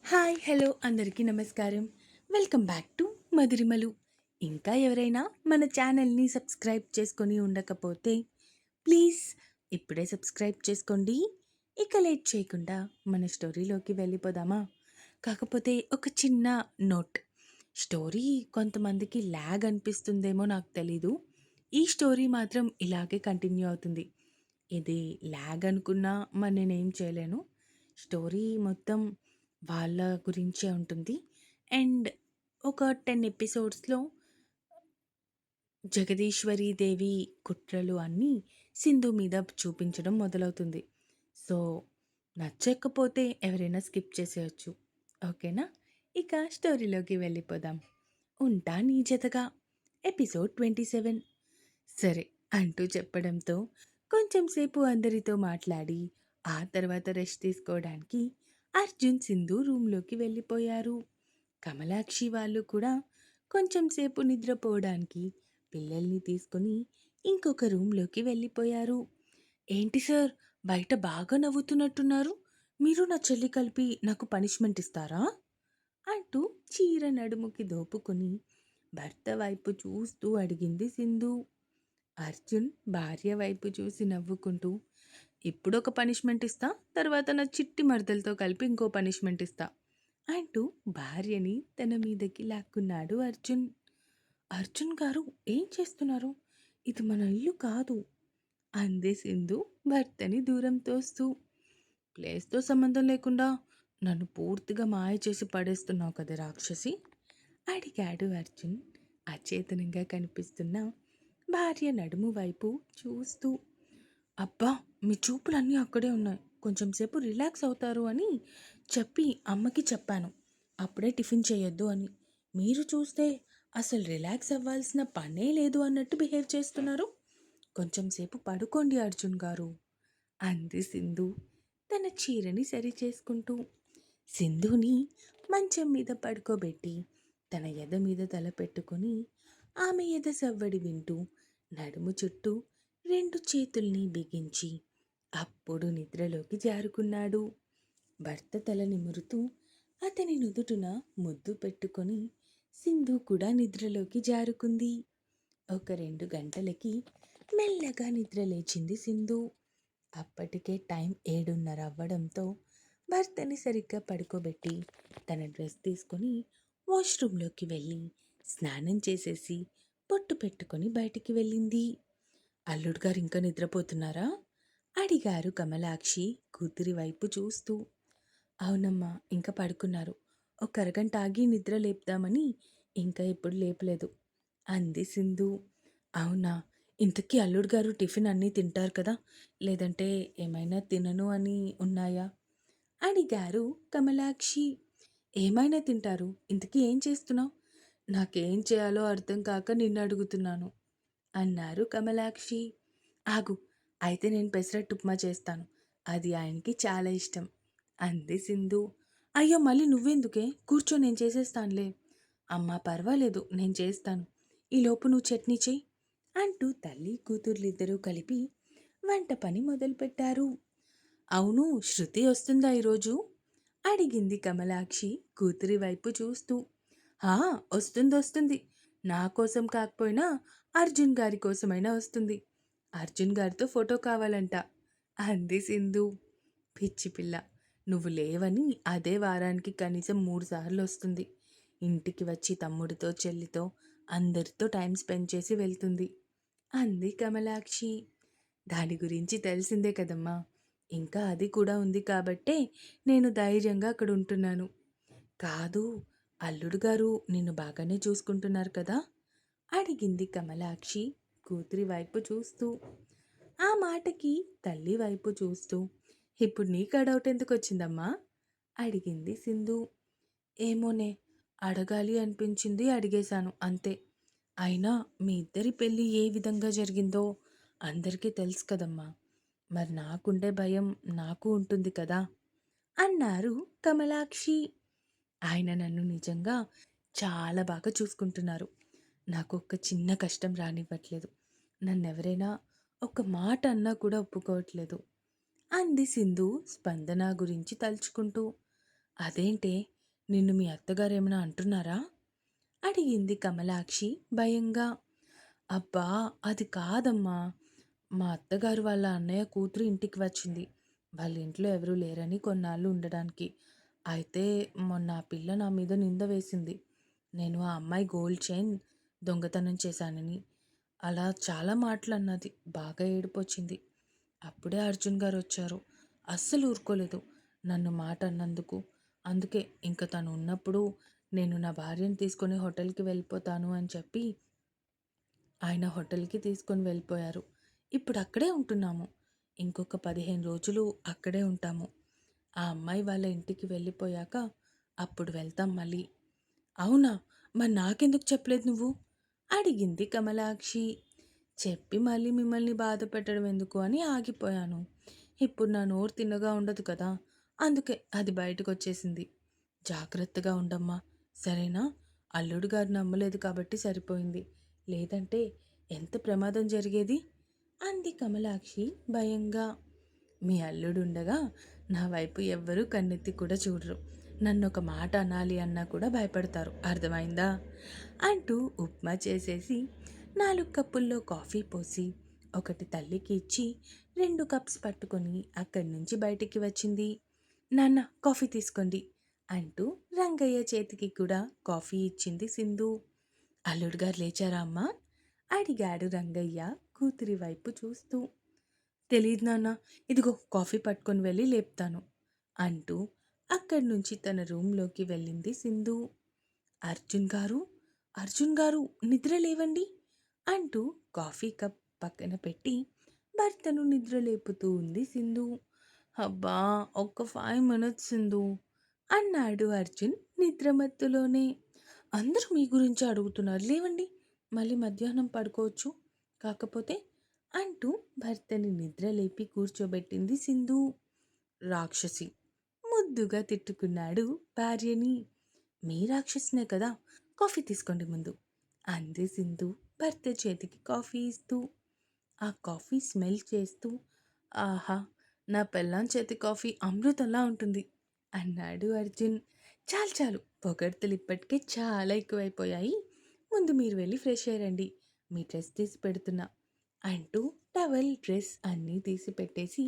Hi hello అందరికీ నమస్కారం. Welcome back to Madhurimalu. ఇంకా ఎవరైనా మన ఛానల్ని సబ్స్క్రైబ్ చేసుకొని ఉండకపోతే ప్లీజ్ ఇప్పుడే సబ్స్క్రైబ్ చేసుకోండి. ఇక లేట్ చేయకుండా మన స్టోరీలోకి వెళ్ళిపోదామా? కాకపోతే ఒక చిన్న నోట్, స్టోరీ కొంతమందికి ల్యాగ్ అనిపిస్తుందేమో నాకు తెలీదు. ఈ స్టోరీ మాత్రం ఇలాగే కంటిన్యూ అవుతుంది. ఇది ల్యాగ్ అనుకున్నా మరి నేనేం చేయలేను. స్టోరీ మొత్తం వాళ్ళ గురించే ఉంటుంది. అండ్ ఒక 10 ఎపిసోడ్స్‌లో జగదీశ్వరి దేవి కుట్రలు అన్నీ సింధు మీద చూపించడం మొదలవుతుంది. సో, నచ్చకపోతే ఎవరైనా స్కిప్ చేసేయొచ్చు. ఓకేనా? ఇక స్టోరీలోకి వెళ్ళిపోదాం. 'ఉంటా నీ జతగా' ఎపిసోడ్ 27. సరే అంటూ చెప్పడంతో కొంచెం సేపు అందరితో మాట్లాడి, ఆ తర్వాత రెస్ట్ తీసుకోవడానికి అర్జున్, సింధు రూమ్‌లోకి వెళ్ళిపోయారు. కమలాక్షి వాళ్ళు కూడా కొంచెం సేపు నిద్రపోవడానికి పిల్లల్ని తీసుకొని ఇంకొక రూమ్‌లోకి వెళ్ళిపోయారు. ఏంటి సార్, బయట బాగా నవ్వుతున్నట్టున్నారు? మీరు నా చెల్లి కలిపి నాకు పనిష్మెంట్ ఇస్తారా? అంటూ చీర నడుముకి దోపుకొని భర్త వైపు చూస్తూ అడిగింది సింధు. అర్జున్ భార్య వైపు చూసి నవ్వుకుంటూ, ఇప్పుడొక పనిష్మెంట్ ఇస్తా, తర్వాత నా చిట్టి మరదలతో కలిపి ఇంకో పనిష్మెంట్ ఇస్తా అంటూ భార్యని తన మీదకి లాక్కున్నాడు అర్జున్. అర్జున్ గారు, ఏం చేస్తున్నారు? ఇది మన ఇల్లు కాదు అంది సింధు భర్తని దూరం తోస్తూ. ప్లేస్తో సంబంధం లేకుండా నన్ను పూర్తిగా మాయ చేసి పడేస్తున్నావు కదా రాక్షసి, అడిగాడు అర్జున్ అచేతనంగా కనిపిస్తున్న భార్య నడుము వైపు చూస్తూ. అబ్బా, మీ చూపులన్నీ అక్కడే ఉన్నాయి, కొంచెం సేపు రిలాక్స్ అవుతారు అని చెప్పి అమ్మకి చెప్పాను, అప్పుడే టిఫిన్ చేయొద్దు అని. మీరు చూస్తే అసలు రిలాక్స్ అవ్వాల్సిన పనే లేదు అన్నట్టు బిహేవ్ చేస్తున్నారు. కొంచెం సేపు పడుకోండి అర్జున్ గారు అంది సింధు తన చీరని సరి చేసుకుంటూ. సింధుని మంచం మీద పడుకోబెట్టి తన ఎద మీద తల పెట్టుకుని ఆమె ఎద సవ్వడి వింటూ నడుము చుట్టూ 2 చేతుల్ని బిగించి అప్పుడు నిద్రలోకి జారుకున్నాడు. భర్త తల నిమురుతూ అతని నుదుటున ముద్దు పెట్టుకొని సింధు కూడా నిద్రలోకి జారుకుంది. ఒక 2 గంటలకి మెల్లగా నిద్ర లేచింది సింధు. అప్పటికే టైం 7:30 అవ్వడంతో భర్తని సరిగ్గా పడుకోబెట్టి తన డ్రెస్ తీసుకొని వాష్రూమ్లోకి వెళ్ళి స్నానం చేసేసి పొట్టు పెట్టుకొని బయటికి వెళ్ళింది. అల్లుడు గారు ఇంకా నిద్రపోతున్నారా? అడిగారు కమలాక్షి కూతురి వైపు చూస్తూ. అవునమ్మా, ఇంకా పడుకున్నారు. ఒక అరగంట ఆగి నిద్ర లేపుదామని ఇంకా ఎప్పుడు లేపలేదు అంది సింధు. అవునా, ఇంతకీ అల్లుడు గారు టిఫిన్ అన్నీ తింటారు కదా, లేదంటే ఏమైనా తినను అని ఉన్నాయా? అడిగారు కమలాక్షి. ఏమైనా తింటారు, ఇంతకీ ఏం చేస్తున్నావు? నాకేం చేయాలో అర్థం కాక నిన్ను అడుగుతున్నాను అన్నారు కమలాక్షి. ఆగు, అయితే నేను పెసరట్టు ఉప్మా చేస్తాను, అది ఆయనకి చాలా ఇష్టం అంది సింధు. అయ్యో, మళ్ళీ నువ్వెందుకే, కూర్చో, నేను చేసేస్తానులే. అమ్మా పర్వాలేదు, నేను చేస్తాను, ఈలోపు నువ్వు చట్నీ చెయ్యి అంటూ తల్లి కూతుర్లిద్దరూ కలిపి వంట పని మొదలుపెట్టారు. అవును, శృతి వస్తుందా ఈరోజు? అడిగింది కమలాక్షి కూతురి వైపు చూస్తూ. హా, వస్తుంది. నా కోసం కాకపోయినా అర్జున్ గారి కోసమైనా వస్తుంది. అర్జున్ గారితో ఫోటో కావాలంట అంది సింధు. పిచ్చి పిల్ల, నువ్వు లేవని అదే వారానికి కనీసం 3 సార్లు వస్తుంది. ఇంటికి వచ్చి తమ్ముడితో చెల్లితో అందరితో టైం స్పెండ్ చేసి వెళ్తుంది అంది కమలాక్షి. దాని గురించి తెలిసిందే కదమ్మా, ఇంకా అది కూడా ఉంది కాబట్టే నేను ధైర్యంగా అక్కడ ఉంటున్నాను. కాదు, అల్లుడు గారు నిన్ను బాగానే చూసుకుంటున్నారు కదా? అడిగింది కమలాక్షి కూతురి వైపు చూస్తూ. ఆ మాటకి తల్లి వైపు చూస్తూ, ఇప్పుడు నీకు డౌట్ ఎందుకు వచ్చిందమ్మా? అడిగింది సింధు. ఏమోనే, అడగాలి అనిపించింది, అడిగేశాను అంతే. అయినా మీ ఇద్దరి పెళ్ళి ఏ విధంగా జరిగిందో అందరికీ తెలుసు కదమ్మా, మరి నాకుండే భయం నాకు ఉంటుంది కదా అన్నారు కమలాక్షి. ఆయన నన్ను నిజంగా చాలా బాగా చూసుకుంటున్నారు. నాకు ఒక్క చిన్న కష్టం రానివ్వట్లేదు. నన్నెవరైనా ఒక మాట అన్నా కూడా ఒప్పుకోవట్లేదు అంది సింధు స్పందన గురించి తలుచుకుంటూ. అదేంటే, నిన్ను మీ అత్తగారేమైనా అంటున్నారా? అడిగింది కమలాక్షి భయంగా. అబ్బా! అది కాదమ్మా! మా అత్తగారు వాళ్ళ అన్నయ్య కూతురు ఇంటికి వచ్చింది. వాళ్ళ ఇంట్లో ఎవరూ లేరని కొన్నాళ్ళు ఉండడానికి. అయితే మొన్న ఆ పిల్ల నా మీద నింద వేసింది. నేను ఆ అమ్మాయి గోల్డ్ చైన్ దొంగతనం చేశానని. అలా చాలా మాటలన్నది. బాగా ఏడుపొచ్చింది. అప్పుడే అర్జున్ గారొచ్చారు. అస్సలు ఊరుకోలేదు నన్ను మాట అన్నందుకు. అందుకే ఇంక తను ఉన్నప్పుడు నేను నా భార్యను తీసుకొని హోటల్‌కి వెళ్ళిపోతాను అని చెప్పి ఆయన హోటల్‌కి తీసుకొని వెళ్ళిపోయారు. ఇప్పుడక్కడే ఉంటున్నాము. ఇంకొక 15 రోజులు అక్కడే ఉంటాము. ఆ అమ్మాయి వాళ్ళ ఇంటికి వెళ్ళిపోయాక అప్పుడు వెళ్తాం మళ్ళీ. అవునా? మరి నాకెందుకు చెప్పలేదు నువ్వు? అడిగింది కమలాక్షి. చెప్పి మళ్ళీ మిమ్మల్ని బాధ పెట్టడం ఎందుకు అని ఆగిపోయాను. ఇప్పుడు నా నోరు తిన్నగా ఉండదు కదా! అందుకే అది బయటకొచ్చేసింది. జాగ్రత్తగా ఉండమ్మా! సరేనా? అల్లుడు గారు నమ్మలేదు కాబట్టి సరిపోయింది. లేదంటే ఎంత ప్రమాదం జరిగేది? అంది కమలాక్షి భయంగా. మీ అల్లుడుండగా నా వైపు ఎవ్వరూ కన్నెత్తి కూడా చూడరు. నన్నొక మాట అనాలి అన్నా కూడా భయపడతారు. అర్థమైందా? అంటూ ఉప్మా చేసేసి 4 కప్పుల్లో కాఫీ పోసి, ఒకటి తల్లికి ఇచ్చి 2 కప్స్ పట్టుకొని అక్కడి నుంచి బయటికి వచ్చింది. నాన్న కాఫీ తీసుకోండి అంటూ రంగయ్య చేతికి కూడా కాఫీ ఇచ్చింది సింధు. అల్లుడు గారు లేచారా అమ్మా? అడిగాడు రంగయ్య కూతురి వైపు చూస్తూ. తెలీదు నాన్న. ఇదిగో కాఫీ పట్టుకొని వెళ్ళి లేపుతాను అంటూ అక్కడి నుంచి తన రూంలోకి వెళ్ళింది సింధు. అర్జున్ గారు, అర్జున్ గారు నిద్ర లేవండి అంటూ కాఫీ కప్ పక్కన పెట్టి భర్తను నిద్ర లేపుతూ ఉంది సింధు. అబ్బా! ఒక్క 5 మినిట్స్ సింధు అన్నాడు అర్జున్ నిద్రమత్తులోనే. అందరూ మీ గురించే అడుగుతున్నారు. లేవండి. మళ్ళీ మధ్యాహ్నం పడుకోవచ్చు. కాకపోతే అంటూ భర్తని నిద్రలేపి కూర్చోబెట్టింది సింధు. రాక్షసి! ముద్దుగా తిట్టుకున్నాడు భార్యని. మీ రాక్షసినే కదా! కాఫీ తీసుకోండి ముందు అంది సింధు భర్త చేతికి కాఫీ ఇస్తూ. ఆ కాఫీ స్మెల్ చేస్తూ ఆహా! నా పెళ్ళాం చేతి కాఫీ అమృతంలా ఉంటుంది అన్నాడు అర్జున్. చాలు చాలు పొగడ్తలు ఇప్పటికే చాలా ఎక్కువైపోయాయి. ముందు మీరు వెళ్ళి ఫ్రెష్ అయ్యండి. మీ డ్రెస్ తీసి పెడుతున్నా అంటూ టవల్ డ్రెస్ అన్నీ తీసి పెట్టేసి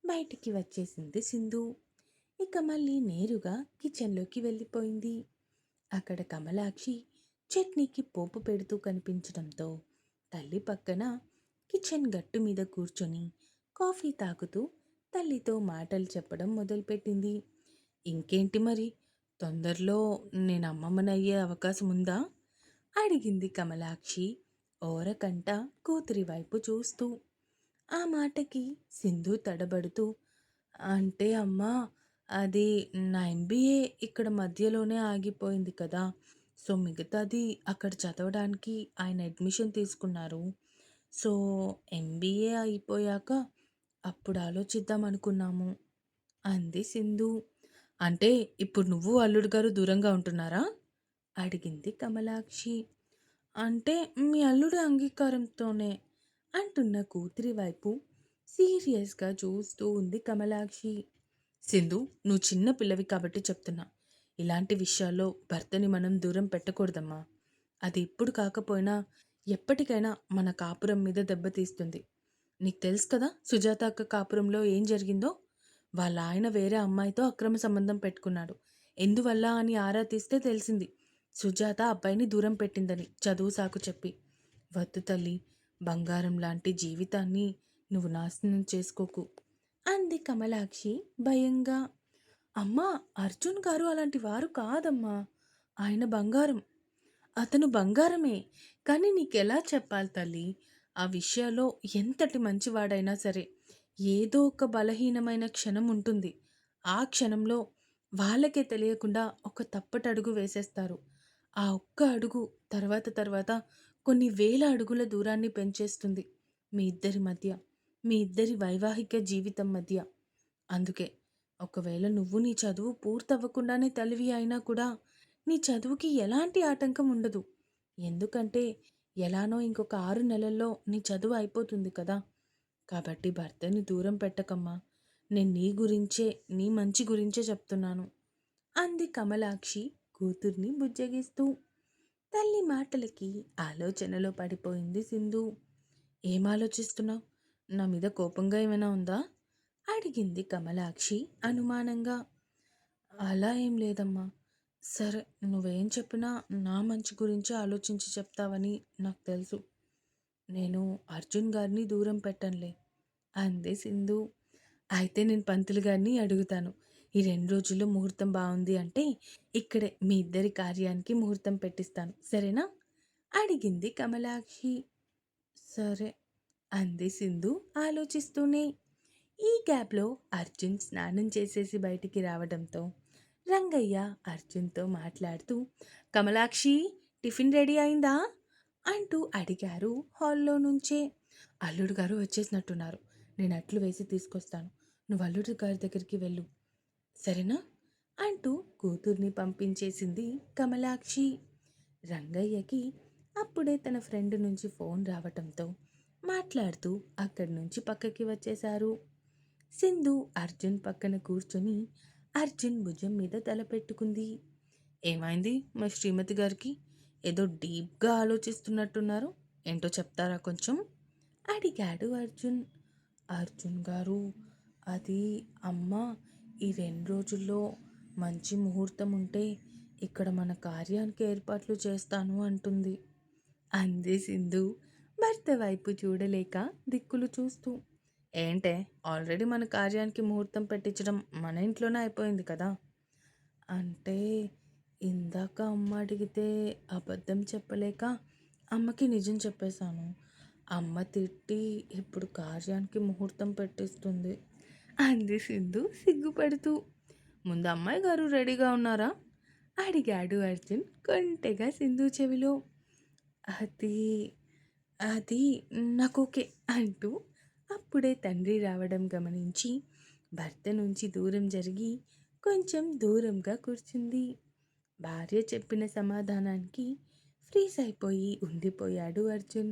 బయటికి వచ్చేసింది సింధు. ఇక మళ్ళీ నేరుగా కిచెన్లోకి వెళ్ళిపోయింది. అక్కడ కమలాక్షి చట్నీకి పోపు పెడుతూ కనిపించడంతో తల్లి పక్కన కిచెన్ గట్టు మీద కూర్చొని కాఫీ తాగుతూ తల్లితో మాటలు చెప్పడం మొదలుపెట్టింది. ఇంకేంటి మరి? తొందరలో నేను అమ్మమ్మనయ్యే అవకాశం ఉందా? అడిగింది కమలాక్షి ఓరకంట కూతురి వైపు చూస్తూ. ఆ మాటకి సింధు తడబడుతూ అంటే అమ్మా అది నా ఎంబీఏ ఇక్కడ మధ్యలోనే ఆగిపోయింది కదా! సో, మిగతాది అక్కడ చదవడానికి ఆయన అడ్మిషన్ తీసుకున్నారు. సో, ఎంబీఏ అయిపోయాక అప్పుడు ఆలోచిద్దాం అనుకున్నాము అంది సింధు. అంటే ఇప్పుడు నువ్వు అల్లుడు గారు దూరంగా ఉంటున్నారా? అడిగింది కమలాక్షి. అంటే మీ అల్లుడి అంగీకారంతోనే అంటున్న కూతురి వైపు సీరియస్గా చూస్తూ ఉంది కమలాక్షి. సింధు, నువ్వు చిన్న పిల్లవి కాబట్టి చెప్తున్నా. ఇలాంటి విషయాల్లో భర్తని మనం దూరం పెట్టకూడదమ్మా. అది ఇప్పుడు కాకపోయినా ఎప్పటికైనా మన కాపురం మీద దెబ్బతీస్తుంది. నీకు తెలుసు కదా సుజాత అక్క కాపురంలో ఏం జరిగిందో? వాళ్ళ ఆయన వేరే అమ్మాయితో అక్రమ సంబంధం పెట్టుకున్నాడు. ఎందువల్ల అని ఆరా తీస్తే తెలిసింది. సుజాత అబ్బాయిని దూరం పెట్టిందని చదువు సాకు చెప్పి. వద్దు తల్లి, బంగారం లాంటి జీవితాన్ని నువ్వు నాశనం చేసుకోకు అంది కమలాక్షి భయంగా. అమ్మా, అర్జున్ గారు అలాంటి వారు కాదమ్మా. ఆయన బంగారం. అతను బంగారమే. కానీ నీకెలా చెప్పాలి తల్లి? ఆ విషయాల్లో ఎంతటి మంచివాడైనా సరే, ఏదో ఒక బలహీనమైన క్షణం ఉంటుంది. ఆ క్షణంలో వాళ్ళకే తెలియకుండా ఒక తప్పటడుగు వేసేస్తారు. ఆ ఒక్క అడుగు తర్వాత తర్వాత కొన్ని వేల అడుగుల దూరాన్ని పెంచేస్తుంది మీ ఇద్దరి మధ్య. మీ ఇద్దరి వైవాహిక జీవితం మధ్య. అందుకే ఒకవేళ నువ్వు నీ చదువు పూర్తవ్వకుండానే తల్లివి అయినా కూడా నీ చదువుకి ఎలాంటి ఆటంకం ఉండదు. ఎందుకంటే ఎలానో ఇంకొక 6 నెలల్లో నీ చదువు అయిపోతుంది కదా! కాబట్టి భర్తని దూరం పెట్టకమ్మా. నేను నీ గురించే, నీ మంచి గురించే చెప్తున్నాను అంది కమలాక్షి కూతుర్ని బుజ్జగిస్తూ. తల్లి మాటలకి ఆలోచనలో పడిపోయింది సింధు. ఏం ఆలోచిస్తున్నావు? నా మీద కోపంగా ఏమైనా ఉందా? అడిగింది కమలాక్షి అనుమానంగా. అలా ఏం లేదమ్మా. సరే, నువ్వేం చెప్పినా నా మంచి గురించి ఆలోచించి చెప్తావని నాకు తెలుసు. నేను అర్జున్ గారిని దూరం పెట్టనులే అంది సింధు. అయితే నేను పంతులు గారిని అడుగుతాను. ఈ 2 రోజుల్లో ముహూర్తం బావుంది అంటే ఇక్కడే మీ ఇద్దరి కార్యానికి ముహూర్తం పెట్టిస్తాను. సరేనా? అడిగింది కమలాక్షి. సరే అంది సింధు ఆలోచిస్తూనే. ఈ గ్యాప్‌లో అర్జున్ స్నానం చేసేసి బయటికి రావడంతో రంగయ్య అర్జున్‌తో మాట్లాడుతూ కమలాక్షి, టిఫిన్ రెడీ అయిందా? అంటూ అడిగారు హాల్‌లో నుంచే. అల్లుడు గారు వచ్చేసినట్టున్నారు. నేను అట్లు వేసి తీసుకొస్తాను. నువ్వు అల్లుడు గారి దగ్గరికి వెళ్ళు. సరేనా? అంటూ కూతుర్ని పంపించేసింది కమలాక్షి. రంగయ్యకి అప్పుడే తన ఫ్రెండ్ నుంచి ఫోన్ రావటంతో మాట్లాడుతూ అక్కడి నుంచి పక్కకి వచ్చేశారు. సింధు అర్జున్ పక్కన కూర్చొని అర్జున్ భుజం మీద తల పెట్టుకుంది. ఏమైంది మా శ్రీమతి గారికి? ఏదో డీప్గా ఆలోచిస్తున్నట్టున్నారు. ఏంటో చెప్తారా కొంచెం? అడిగాడు అర్జున్. అర్జున్ గారు, అది అమ్మ ఈ 2 రోజుల్లో మంచి ముహూర్తం ఉంటే ఇక్కడ మన కార్యానికి ఏర్పాట్లు చేస్తాను అంటుంది అంది సింధు భర్త వైపు చూడలేక దిక్కులు చూస్తూ. ఏంటే, ఆల్రెడీ మన కార్యానికి ముహూర్తం పెట్టించడం మన ఇంట్లోనే అయిపోయింది కదా. అంటే ఇందాక అమ్మ అడిగితే అబద్ధం చెప్పలేక అమ్మకి నిజం చెప్పేశాను. అమ్మ తిట్టి ఇప్పుడు కార్యానికి ముహూర్తం పెట్టిస్తుంది అంది సింధు సిగ్గుపడుతూ. ముందు అమ్మాయి గారు రెడీగా ఉన్నారా? అడిగాడు అర్జున్ కొంటెగా సింధు చెవిలో. అది అది నాకు ఓకే అంటూ అప్పుడే తండ్రి రావడం గమనించి భర్త నుంచి దూరం జరిగి కొంచెం దూరంగా కూర్చుంది. భార్య చెప్పిన సమాధానానికి ఫ్రీజ్ అయిపోయి ఉండిపోయాడు అర్జున్.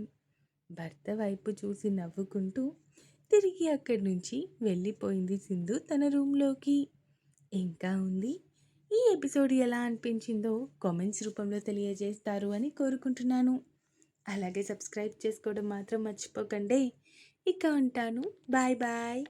భర్త వైపు చూసి నవ్వుకుంటూ తిరిగి అక్కడి నుంచి వెళ్ళిపోయింది సింధు తన రూమ్లోకి. ఇంకా ఉంది. ఈ ఎపిసోడ్ ఎలా అనిపించిందో కామెంట్స్ రూపంలో తెలియజేస్తారు అని కోరుకుంటున్నాను. అలాగే సబ్స్క్రైబ్ చేసుకోవడం మాత్రం మర్చిపోకండి. ఇక ఉంటాను. Bye bye.